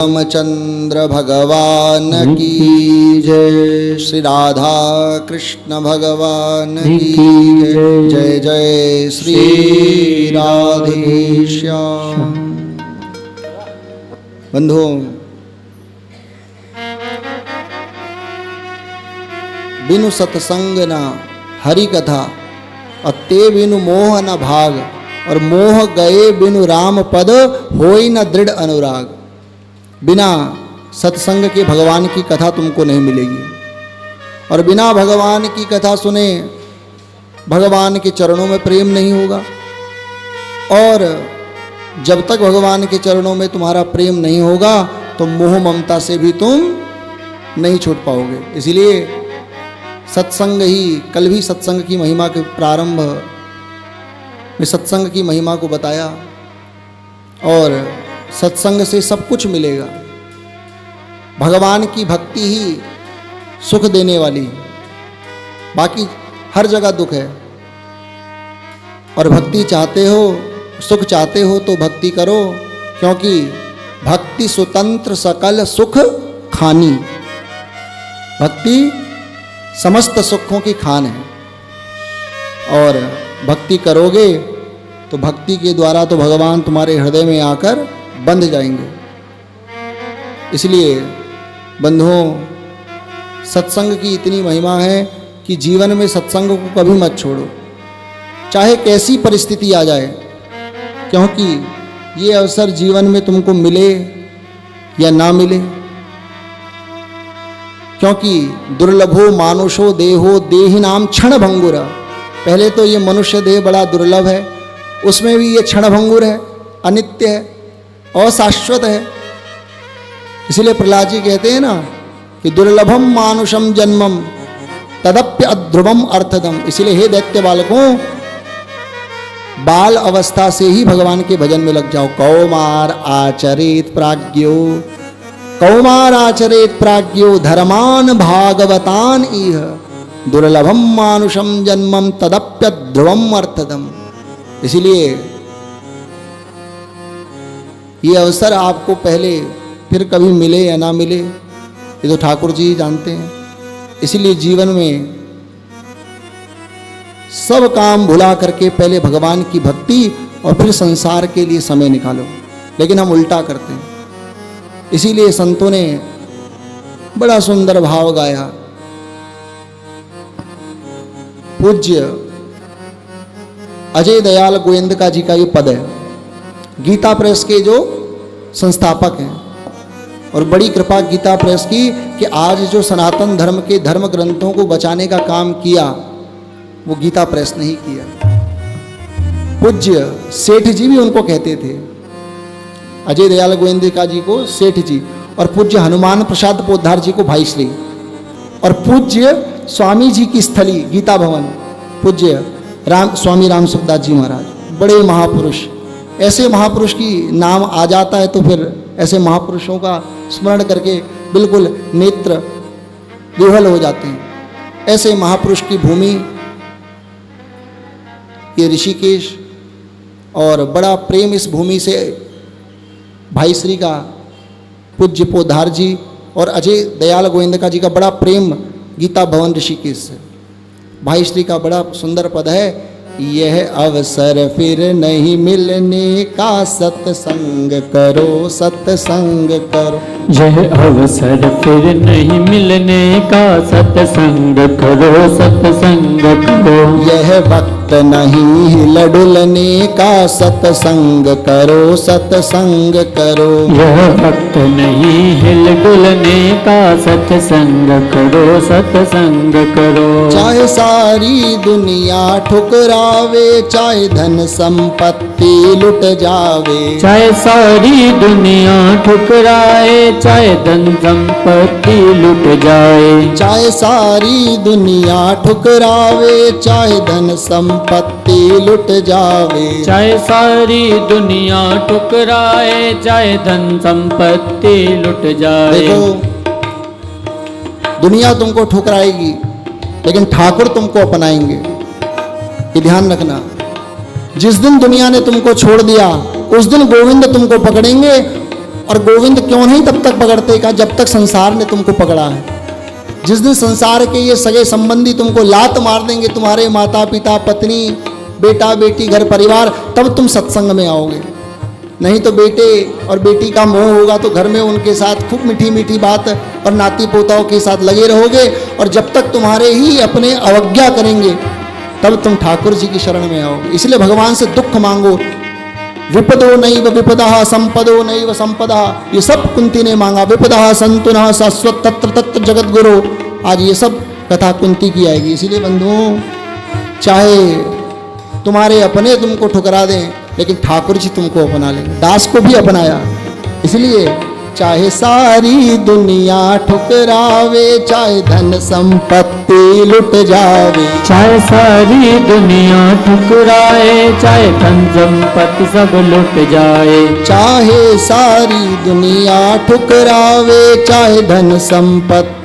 रामचंद्र भगवान की जय। श्री राधा कृष्ण भगवान की जय। जय जय श्री राधेश्याम। बंधुओं, बिनु सत्संग न हरि कथा, अते बिनु मोह न भाग, और मोह गए बिनु राम पद, होई न दृढ़ अनुराग। बिना सत्संग के भगवान की कथा तुमको नहीं मिलेगी, और बिना भगवान की कथा सुने भगवान के चरणों में प्रेम नहीं होगा, और जब तक भगवान के चरणों में तुम्हारा प्रेम नहीं होगा तो मोह ममता से भी तुम नहीं छूट पाओगे। इसलिए सत्संग ही, कल भी सत्संग की महिमा के प्रारंभ में सत्संग की महिमा को बताया, और सत्संग से सब कुछ मिलेगा। भगवान की भक्ति ही सुख देने वाली, बाकी हर जगह दुख है। और भक्ति चाहते हो, सुख चाहते हो तो भक्ति करो, क्योंकि भक्ति स्वतंत्र सकल सुख खानी। भक्ति समस्त सुखों की खान है, और भक्ति करोगे तो भक्ति के द्वारा तो भगवान तुम्हारे हृदय में आकर बंध जाएंगे। इसलिए बंधुओं, सत्संग की इतनी महिमा है कि जीवन में सत्संग को कभी मत छोड़ो, चाहे कैसी परिस्थिति आ जाए, क्योंकि ये अवसर जीवन में तुमको मिले या ना मिले। क्योंकि दुर्लभो मानुषो देहो देहिनाम क्षण भंगुर। पहले तो ये मनुष्य देह बड़ा दुर्लभ है, उसमें भी ये क्षण भंगुर है, अनित्य है, अशाश्वत है। इसलिए प्रहलाद जी कहते हैं ना कि दुर्लभम मानुषम जन्मम तदप्य अध्रुवम अर्थदम। इसलिए हे दैत्य बालकों, बाल अवस्था से ही भगवान के भजन में लग जाओ। कौमार आचरेत प्राज्ञो, कौमार आचरेत प्राज्ञो धर्मान भागवतान इह, दुर्लभम मानुषम जन्मम तदप्य ध्रुवम अर्थदम। इसलिए ये अवसर आपको पहले फिर कभी मिले या ना मिले, ये तो ठाकुर जी जानते हैं। इसलिए जीवन में सब काम भुला करके पहले भगवान की भक्ति और फिर संसार के लिए समय निकालो। लेकिन हम उल्टा करते हैं। इसीलिए संतों ने बड़ा सुंदर भाव गाया। पूज्य अजय दयाल गोविंद जी का ये पद है, गीता प्रेस के जो संस्थापक हैं, और बड़ी कृपा गीता प्रेस की कि आज जो सनातन धर्म के धर्म ग्रंथों को बचाने का काम किया वो गीता प्रेस ने ही किया। पूज्य सेठ जी भी उनको कहते थे, अजय दयाल गोविंदिका जी को सेठ जी, और पूज्य हनुमान प्रसाद पोद्दार जी को भाई श्री, और पूज्य स्वामी जी की स्थली गीता भवन पूज्य स्वामी राम सुखदास जी महाराज, बड़े महापुरुष। ऐसे महापुरुष की नाम आ जाता है तो फिर ऐसे महापुरुषों का स्मरण करके बिल्कुल नेत्र विह्वल हो जाते हैं। ऐसे महापुरुष की भूमि ये ऋषिकेश, और बड़ा प्रेम इस भूमि से भाई श्री का, पूज्य पोद्दार जी और अजय दयाल गोविंदिका जी का बड़ा प्रेम गीता भवन ऋषिकेश से। भाई श्री का बड़ा सुंदर पद है, यह अवसर फिर नहीं मिलने का, सत्संग करो सत्संग करो। यह अवसर फिर नहीं मिलने का, सत्संग करो सत्संग करो। यह वक्त नहीं हिल डुलने का, सत्संग करो सत्संग करो। यह वक्त नहीं हिल डुलने का, सत्संग करो सत्संग करो। चाहे सारी दुनिया ठुकरावे, चाहे धन संपत्ति लुट जावे, चाहे सारी दुनिया ठुकराए, चाहे धन संपत्ति लुट जाए। चाहे सारी दुनिया ठुकरावे, चाहे धन संपत्ति लुट जावे। चाहे सारी दुनिया ठुकराए, चाहे धन संपत्ति लुट जाए। देखो, दुनिया तुमको ठुकराएगी लेकिन ठाकुर तुमको अपनाएंगे, ये ध्यान रखना। जिस दिन दुनिया ने तुमको छोड़ दिया उस दिन गोविंद तुमको पकड़ेंगे और गोविंद क्यों नहीं तब तक पकड़ते, कहा जब तक संसार ने तुमको पकड़ा है। जिस दिन संसार के ये सगे संबंधी तुमको लात मार देंगे, तुम्हारे माता पिता, पत्नी, बेटा बेटी, घर परिवार, तब तुम सत्संग में आओगे। नहीं तो बेटे और बेटी का मोह होगा तो घर में उनके साथ खूब मीठी मीठी बात और नाती पोताओं के साथ लगे रहोगे, और जब तक तुम्हारे ही अपने अवज्ञा करेंगे तब तुम ठाकुर जी की शरण में आओगे। इसलिए भगवान से दुख मांगो। विपदो नैव विपदः संपदो नैव संपदा, ये सब कुंती ने मांगा। विपदः संतुनः शाश्वत तत्र तत्र जगत गुरु, आज ये सब कथा कुंती की आएगी। इसीलिए बंधुओं, चाहे तुम्हारे अपने तुमको ठुकरा दें लेकिन ठाकुर जी तुमको अपना लेंगे। दास को भी अपनाया। इसलिए चाहे सारी दुनिया ठुकरावे, चाहे धन संपत्ति लुट जावे, चाहे सारी दुनिया ठुकराए, चाहे धन संपत्ति सब लुट जाए, चाहे सारी दुनिया ठुकरावे, चाहे धन संपत्ति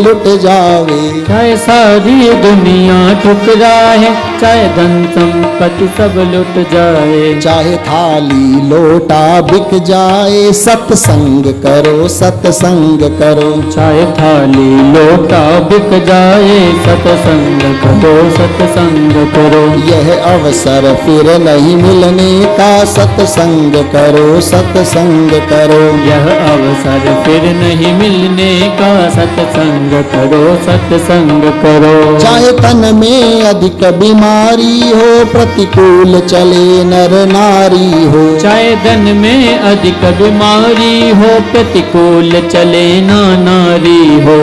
लुट जावे, चाहे सारी दुनिया ठुकराए, चाहे धन संपत्ति सब लुट जाए, चाहे थाली लोटा बिक जाए, सत्संग करो सत्संग करो, चाहे थाली लोटा बिक जाए, सत्संग करो सत्संग करो, यह अवसर फिर नहीं मिलने का, सत्संग करो सत्संग करो, यह अवसर फिर नहीं मिलने का, सत्संग करो सत्संग करो, चाहे तन में अधिक बीमारी हो, प्रतिकूल चले नर नारी हो, चाहे धन में अधिक बीमारी हो, प्रतिकूल चले ना नारी हो,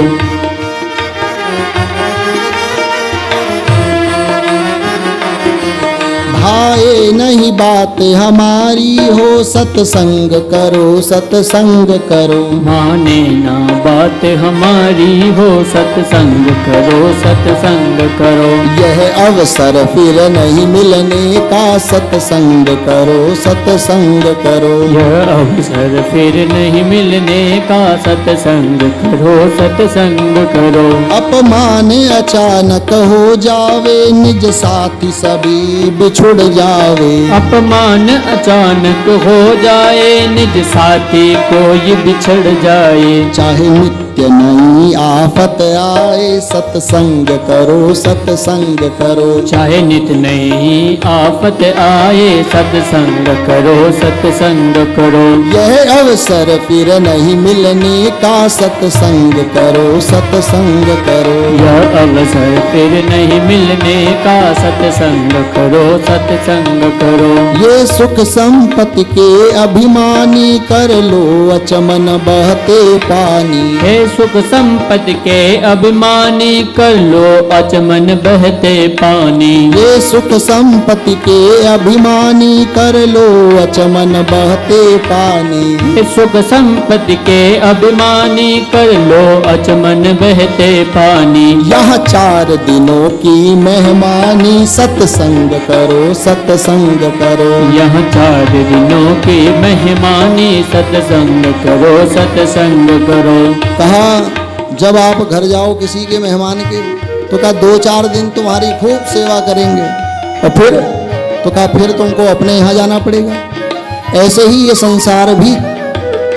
भाए नहीं बात हमारी हो, सत्संग करो सत्संग करो, माने ना बात हमारी हो, सत्संग करो सत्संग करो, यह अवसर फिर नहीं मिलने का, सत्संग करो सत्संग करो, यह अवसर फिर नहीं मिलने का, सत्संग करो सत्संग करो, अपमान अचानक हो जावे, निज साथी सभी बिछुड़ जावे, अपमान अचानक हो जाए, निज साथी कोई बिछड़ जाए, चाहे नित्य नई आफत आए, सत्संग करो सत्संग करो, चाहे नित नहीं आफत आए, सत्संग करो सत्संग करो, यह अवसर फिर नहीं मिलने का, सत्संग करो सत्संग करो, यह अवसर फिर नहीं मिलने का, सत्संग करो सत्संग करो, ये सुख संपत्ति के अभिमानी, कर लो अचमन बहते पानी, हे सुख संपत्ति के अभिमानी, कर लो अचमन बहते पानी, ये सुख संपत्ति के अभिमानी, कर लो अचमन बहते पानी, हे सुख संपत्ति के अभिमानी, कर लो अचमन बहते पानी, यह 4 दिनों की मेहमानी, सत्संग करो सत्संग करो, यह 4 दिनों की मेहमानी, सत्संग करो सत्संग करो, कहा जब आप घर जाओ किसी के मेहमान के, तो कहा 2-4 दिन तुम्हारी खूब सेवा करेंगे, और फिर तो कहा फिर तुमको अपने यहाँ जाना पड़ेगा। ऐसे ही ये संसार भी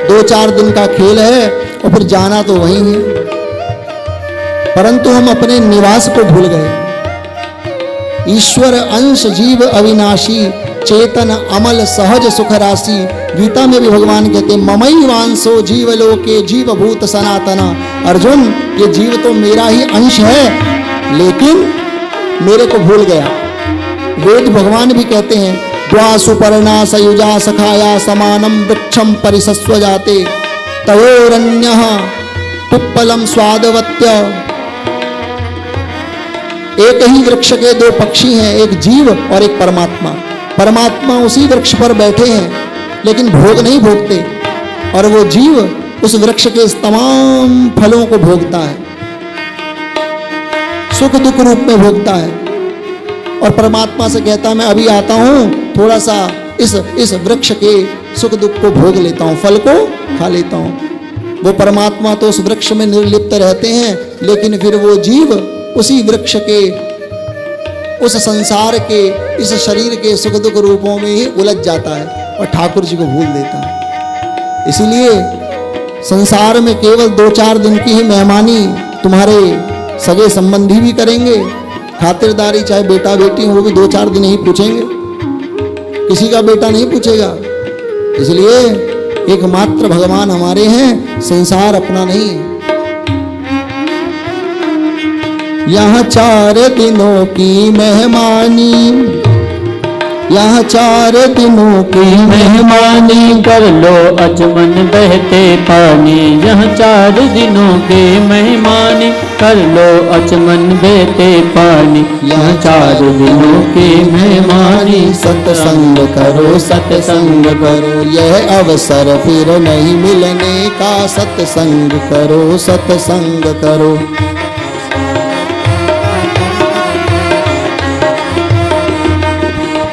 2-4 दिन का खेल है, और फिर जाना तो वहीं है। परंतु हम अपने निवास को भूल गए। ईश्वर अंश जीव अविनाशी, चेतन अमल सहज सुख राशि। गीता में भी भगवान कहते हैं ममई वांसो जीव लोके जीव भूत सनातना। अर्जुन, ये जीव तो मेरा ही अंश है, लेकिन मेरे को भूल गया। वेद भगवान भी कहते हैं द्वा सुपर्णा सयुजा सखाया समानम वृक्षम परिसस्व जाते तयोरन्यः पिप्पलम स्वादवत्य। एक ही वृक्ष के 2 पक्षी हैं, एक जीव और एक परमात्मा। परमात्मा उसी वृक्ष पर बैठे हैं लेकिन भोग नहीं भोगते, और वो जीव उस वृक्ष के तमाम फलों को भोगता है, सुख दुख रूप में भोगता है। और परमात्मा से कहता है मैं अभी आता हूं, थोड़ा सा इस वृक्ष के सुख दुख को भोग लेता हूं, फल को खा लेता हूं। वो परमात्मा तो उस वृक्ष में निर्लिप्त रहते हैं, लेकिन फिर वो जीव उसी वृक्ष के, उस संसार के, इस शरीर के सुख दुख रूपों में ही उलझ जाता है और ठाकुर जी को भूल देता है। इसलिए संसार में केवल 2-4 दिन की ही मेहमानी तुम्हारे सगे संबंधी भी करेंगे, खातिरदारी चाहे बेटा बेटी हो वो भी 2-4 दिन ही पूछेंगे, किसी का बेटा नहीं पूछेगा। इसलिए एकमात्र भगवान हमारे हैं, संसार अपना नहीं है। यहाँ 4 दिनों की मेहमानी, यहाँ 4 दिनों की मेहमानी कर लो अचमन बहते पानी। यहाँ 4 दिनों की मेहमानी कर लो अचमन बहते पानी। यहाँ 4 दिनों की मेहमानी सत्संग करो सत्संग करो, यह अवसर फिर नहीं मिलने का, सत्संग करो सत्संग करो।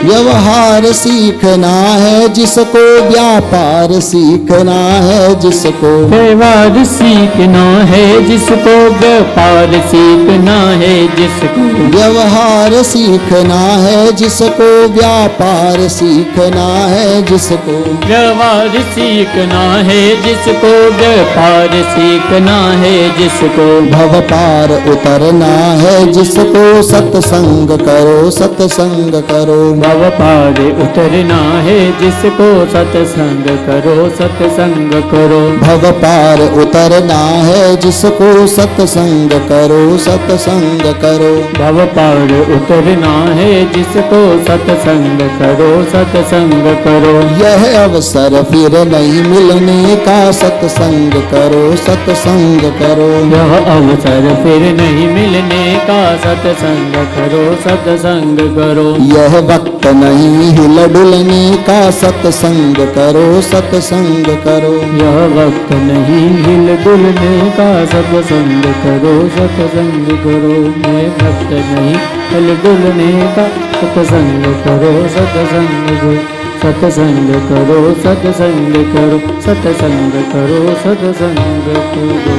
व्यवहार सीखना है जिसको, व्यापार सीखना है जिसको, व्यवहार सीखना है जिसको, व्यापार सीखना है जिसको, व्यवहार सीखना है जिसको, व्यापार सीखना है जिसको, व्यवहार सीखना है जिसको, व्यापार सीखना है जिसको, भव पार उतरना है जिसको, सत्संग करो सत्संग करो। भव पार उतरना है जिसको, सत्संग करो सत्संग करो। भव पार उतरना है जिसको, सत्संग करो सत्संग करो। भव पार उतरना है जिसको, सत्संग करो सत्संग करो। यह अवसर फिर नहीं मिलने का, सत्संग करो सत्संग करो। यह अवसर फिर नहीं मिलने का, सत्संग करो सत्संग करो। यह वक्त नहीं हिल डुलने का, सत्संग करो सत्संग करो। यह वक्त नहीं हिल डुलने का, सत्संग करो सत्संग करो। यह वक्त नहीं हिल डुलने का, सत्संग करो सत्संग करो। सत्संग करो सत्संग करो, सत्संग करो सत्संग करो।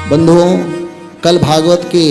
बंधुओं, कल भागवत के